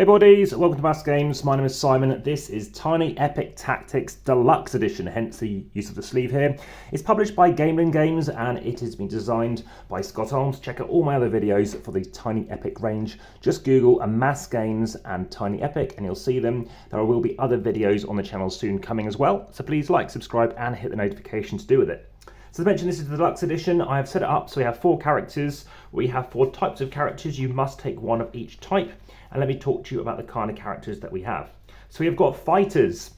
Hey buddies, welcome to AmassGames. My name is Simon. This is Tiny Epic Tactics Deluxe Edition, hence the use of the sleeve here. It's published by Gamelyn AmassGames and it has been designed by Scott Holmes. Check out all my other videos for the Tiny Epic range. Just Google AmassGames and Tiny Epic and you'll see them. There will be other videos on the channel soon coming as well, so please like, subscribe and hit the notification to do with it. So as I mentioned, this is the Deluxe Edition. I have set it up so we have 4 characters. We have 4 types of characters. You must take one of each type. And let me talk to you about the kind of characters that we have. So we've got fighters.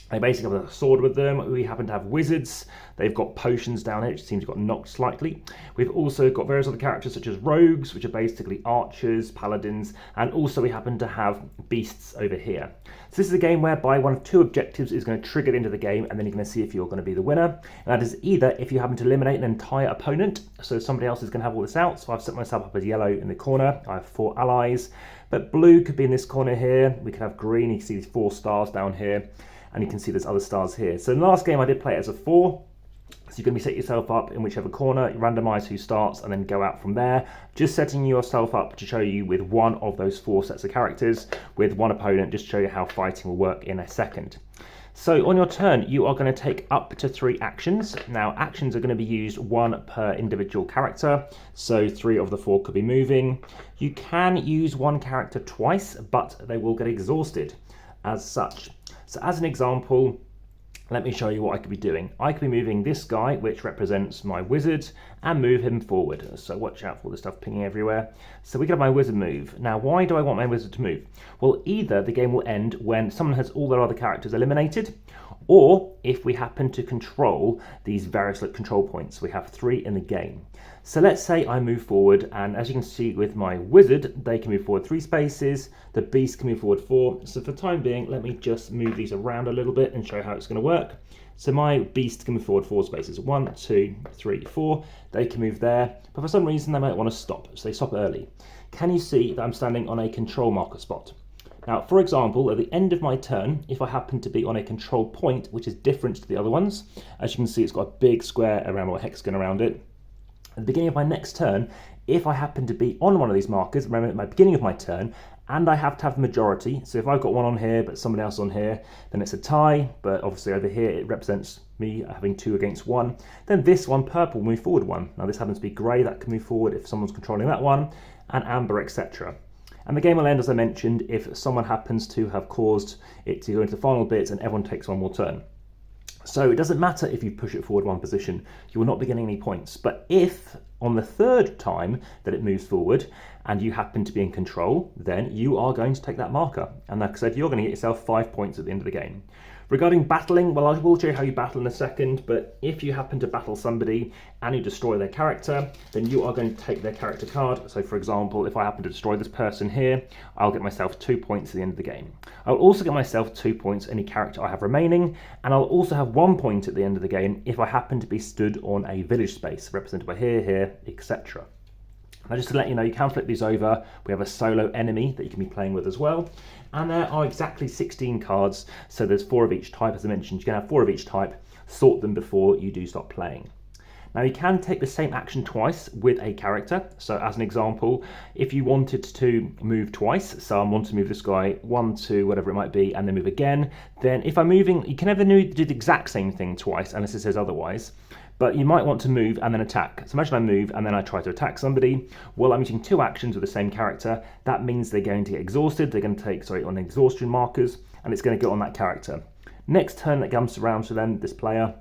They basically have a sword with them. We happen to have wizards. They've got potions down here, which seems to have got knocked slightly. We've also got various other characters such as rogues, which are basically archers, paladins, and also we happen to have beasts over here. So this is a game whereby one of 2 objectives is going to trigger into the game, and then you're going to see if you're going to be the winner. And that is either if you happen to eliminate an entire opponent, so somebody else is going to have all this out. So I've set myself up as yellow in the corner. I have 4 allies, but blue could be in this corner here. We could have green. You can see these 4 stars down here. And you can see there's other stars here. So in the last game I did play it as a 4. So you're going to be set yourself up in whichever corner, you randomise who starts and then go out from there. Just setting yourself up to show you with one of those 4 sets of characters with one opponent, just to show you how fighting will work in a second. So on your turn, you are going to take up to 3 actions. Now actions are going to be used 1 per individual character. So 3 of the 4 could be moving. You can use 1 character twice, but they will get exhausted as such. So as an example, let me show you what I could be doing. I could be moving this guy, which represents my wizard, and move him forward. So watch out for all the stuff pinging everywhere. So we can have my wizard move. Now, why do I want my wizard to move? Well, either the game will end when someone has all their other characters eliminated, or if we happen to control these various control points. We have 3 in the game. So let's say I move forward, and as you can see with my wizard, they can move forward 3 spaces, the beast can move forward 4. So for the time being, let me just move these around a little bit and show how it's going to work. So my beast can move forward 4 spaces, 1, 2, 3, 4. They can move there, but for some reason they might want to stop, so they stop early. Can you see that I'm standing on a control marker spot? Now, for example, at the end of my turn, if I happen to be on a control point, which is different to the other ones, as you can see, it's got a big square around or a hexagon around it. At the beginning of my next turn, if I happen to be on one of these markers, remember at my beginning of my turn, and I have to have the majority, so if I've got one on here but somebody else on here, then it's a tie, but obviously over here it represents me having 2 against 1, then this one, purple, will move forward 1. Now this happens to be grey, that can move forward if someone's controlling that one, and amber, etc. And the game will end, as I mentioned, if someone happens to have caused it to go into the final bits and everyone takes one more turn. So it doesn't matter if you push it forward 1 position, you will not be getting any points. But if on the 3rd time that it moves forward and you happen to be in control, then you are going to take that marker. And like I said, you're going to get yourself 5 points at the end of the game. Regarding battling, well, I will show you how you battle in a second, but if you happen to battle somebody and you destroy their character, then you are going to take their character card. So for example, if I happen to destroy this person here, I'll get myself 2 points at the end of the game. I'll also get myself 2 points any character I have remaining, and I'll also have 1 point at the end of the game if I happen to be stood on a village space, represented by here, etc. Now just to let you know, you can flip these over. We have a solo enemy that you can be playing with as well. And there are exactly 16 cards, so there's 4 of each type. As I mentioned, you can have 4 of each type, sort them before you do start playing. Now you can take the same action twice with a character. So as an example, if you wanted to move twice, so I want to move this guy 1, 2, whatever it might be, and then move again, then if I'm moving, you can never do the exact same thing twice unless it says otherwise. But you might want to move and then attack. So imagine I move and then I try to attack somebody. Well, I'm using 2 actions with the same character. That means they're going to get exhausted. They're going to take, on exhaustion markers, and it's going to go on that character. Next turn that comes around to them, this player,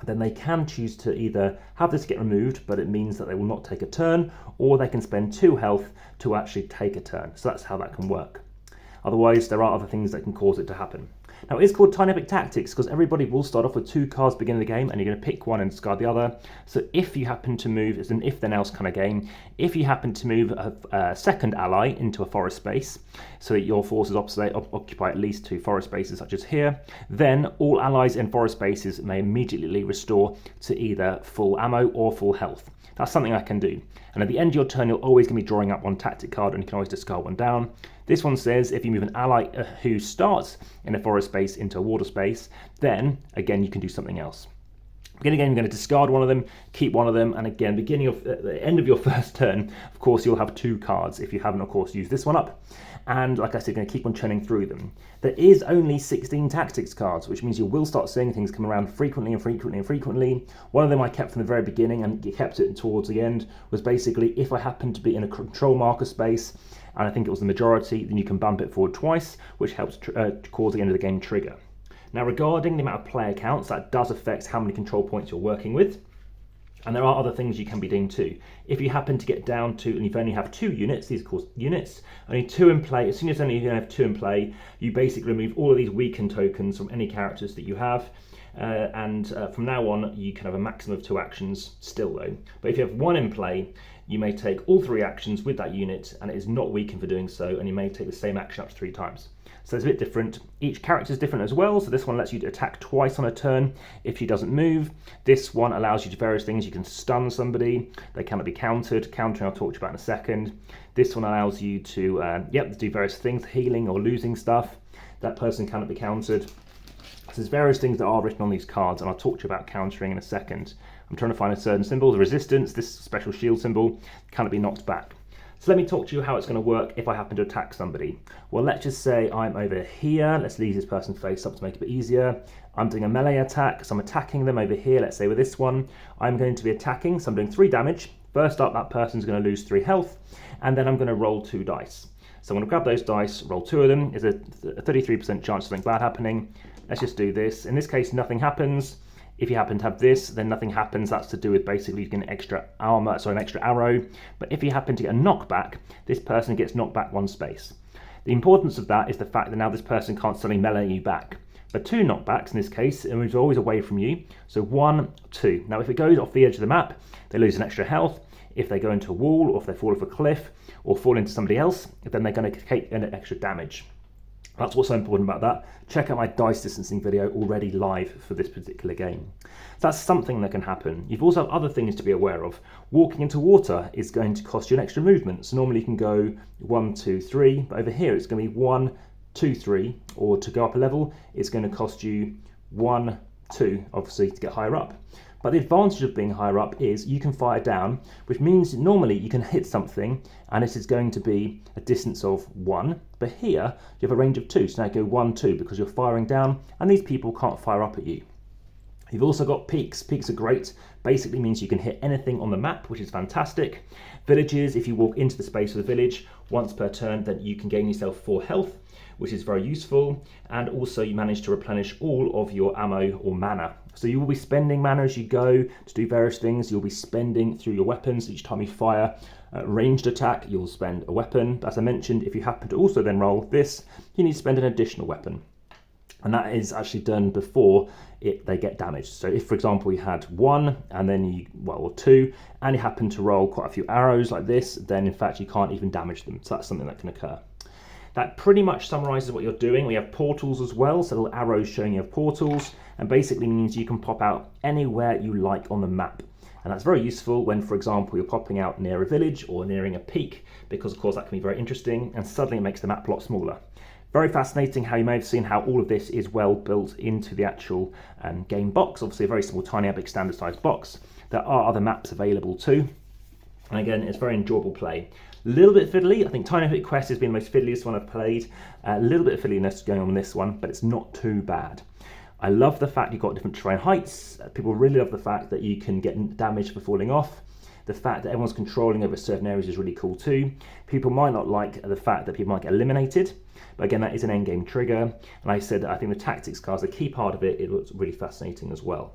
then they can choose to either have this get removed, but it means that they will not take a turn, or they can spend 2 health to actually take a turn. So that's how that can work. Otherwise, there are other things that can cause it to happen. Now, it is called Tiny Epic Tactics because everybody will start off with 2 cards at the beginning of the game, and you're going to pick one and discard the other. So if you happen to move, it's an if-then-else kind of game, if you happen to move a second ally into a forest space, so that your forces occupy at least 2 forest spaces, such as here, then all allies in forest spaces may immediately restore to either full ammo or full health. That's something I can do. And at the end of your turn, you're always going to be drawing up 1 tactic card, and you can always discard 1 down. This one says if you move an ally who starts in a forest space into a water space, then again you can do something else. Beginning game, you're going to discard one of them, keep one of them, and again, at the end of your first turn, of course, you'll have 2 cards if you haven't, of course, used this one up. and like I said, going to keep on churning through them. There is only 16 tactics cards, which means you will start seeing things come around frequently and frequently and frequently. One of them I kept from the very beginning and kept it towards the end was basically if I happen to be in a control marker space, and I think it was the majority, then you can bump it forward twice, which helps cause the end of the game trigger. Now regarding the amount of player counts, that does affect how many control points you're working with. And there are other things you can be doing too. If you happen to get down to, and you only have 2 units, these are called units, only 2 in play, as soon as you have 2 in play, you basically remove all of these weakened tokens from any characters that you have. From now on, you can have a maximum of 2 actions still though. But if you have 1 in play, you may take all 3 actions with that unit, and it is not weakened for doing so, and you may take the same action up to 3 times. So it's a bit different. Each character is different as well. So this one lets you attack twice on a turn if she doesn't move. This one allows you to do various things. You can stun somebody. They cannot be countered. Countering I'll talk to you about in a second. This one allows you to do various things, healing or losing stuff. That person cannot be countered. So there's various things that are written on these cards, and I'll talk to you about countering in a second. I'm trying to find a certain symbol. The resistance, this special shield symbol, cannot be knocked back. So let me talk to you how it's going to work if I happen to attack somebody. Well, let's just say I'm over here. Let's leave this person face up to make it a bit easier. I'm doing a melee attack, so I'm attacking them over here. Let's say with this one, I'm going to be attacking, so I'm doing 3 damage. First up, that person's going to lose 3 health, and then I'm going to roll 2 dice. So I'm going to grab those dice, roll 2 of them. There's a 33% chance of something bad happening. Let's just do this. In this case, nothing happens. If you happen to have this, then nothing happens. That's to do with basically you get an extra armor, so an extra arrow. But if you happen to get a knockback, this person gets knocked back 1 space. The importance of that is the fact that now this person can't suddenly melee you back. But 2 knockbacks in this case, it moves always away from you. So 1, 2. Now if it goes off the edge of the map, they lose an extra health. If they go into a wall, or if they fall off a cliff, or fall into somebody else, then they're going to take an extra damage. That's what's so important about that. Check out my dice distancing video already live for this particular game. So that's something that can happen. You've also have other things to be aware of. Walking into water is going to cost you an extra movement. So normally you can go 1, 2, 3, but over here it's going to be 1, 2, 3, or to go up a level, it's going to cost you 1, 2, obviously to get higher up. But the advantage of being higher up is you can fire down, which means normally you can hit something and it is going to be a distance of 1, but here you have a range of 2, so now go 1, 2 because you're firing down and these people can't fire up at you. You've also got peaks. Peaks are great. Basically means you can hit anything on the map, which is fantastic. Villages, if you walk into the space of the village once per turn, then you can gain yourself 4 health, which is very useful. And also you manage to replenish all of your ammo or mana. So you will be spending mana as you go to do various things. You'll be spending through your weapons. Each time you fire ranged attack, you'll spend a weapon. As I mentioned, if you happen to also then roll this, you need to spend an additional weapon. And that is actually done before they get damaged. So if, for example, you had 1 and then or 2, and you happen to roll quite a few arrows like this, then in fact you can't even damage them. So that's something that can occur. That pretty much summarizes what you're doing. We have portals as well, so little arrows showing you have portals, and basically means you can pop out anywhere you like on the map. And that's very useful when, for example, you're popping out near a village or nearing a peak, because of course that can be very interesting, and suddenly it makes the map a lot smaller. Very fascinating how you may have seen how all of this is well built into the actual game box. Obviously a very small Tiny Epic standard size box. There are other maps available too. And again, it's very enjoyable play. A little bit fiddly. I think Tiny Epic Quest has been the most fiddliest one I've played. A little bit of fiddliness going on this one, but it's not too bad. I love the fact you've got different terrain heights. People really love the fact that you can get damage for falling off. The fact that everyone's controlling over certain areas is really cool too. People might not like the fact that people might get eliminated, but again, that is an endgame trigger. And like I said, I think the tactics card is a key part of it. It looks really fascinating as well.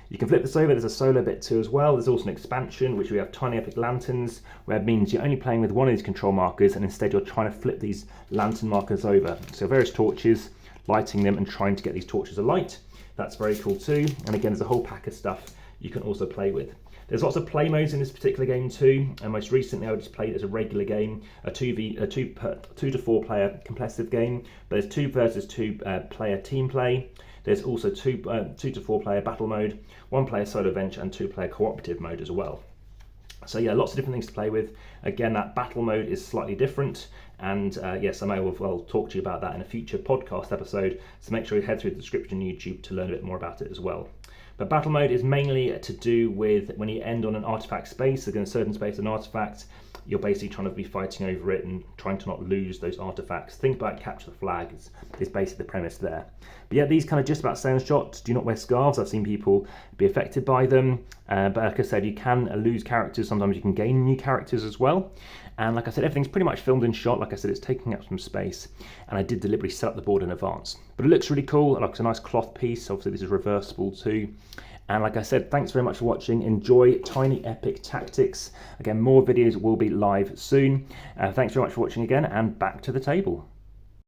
You can flip this over. There's a solo bit too as well. There's also an expansion, which we have Tiny Epic Lanterns, where it means you're only playing with one of these control markers, and instead you're trying to flip these lantern markers over. So various torches, lighting them and trying to get these torches alight. That's very cool too. And again, there's a whole pack of stuff you can also play with. There's lots of play modes in this particular game too, and most recently I just played it as a regular game, a 2 to 4 player competitive game, but there's 2 versus 2 player team play. There's also 2 to 4 player battle mode, 1 player solo venture, and 2 player cooperative mode as well. So yeah, lots of different things to play with. Again, that battle mode is slightly different, and yes, I may well talk to you about that in a future podcast episode, so make sure you head through the description on YouTube to learn a bit more about it as well. But battle mode is mainly to do with when you end on an artifact space, so in a certain space an artifact, you're basically trying to be fighting over it and trying to not lose those artifacts. Think about capture the flag is basically the premise there. But yeah, these kind of just about sound shots. Do not wear scarves. I've seen people be affected by them. But like I said, you can lose characters. Sometimes you can gain new characters as well. And like I said, everything's pretty much filmed and shot. Like I said, it's taking up some space. And I did deliberately set up the board in advance. But it looks really cool. It looks a nice cloth piece. Obviously, this is reversible too. And like I said, thanks very much for watching. Enjoy Tiny Epic Tactics. Again, more videos will be live soon. Thanks very much for watching again, and back to the table.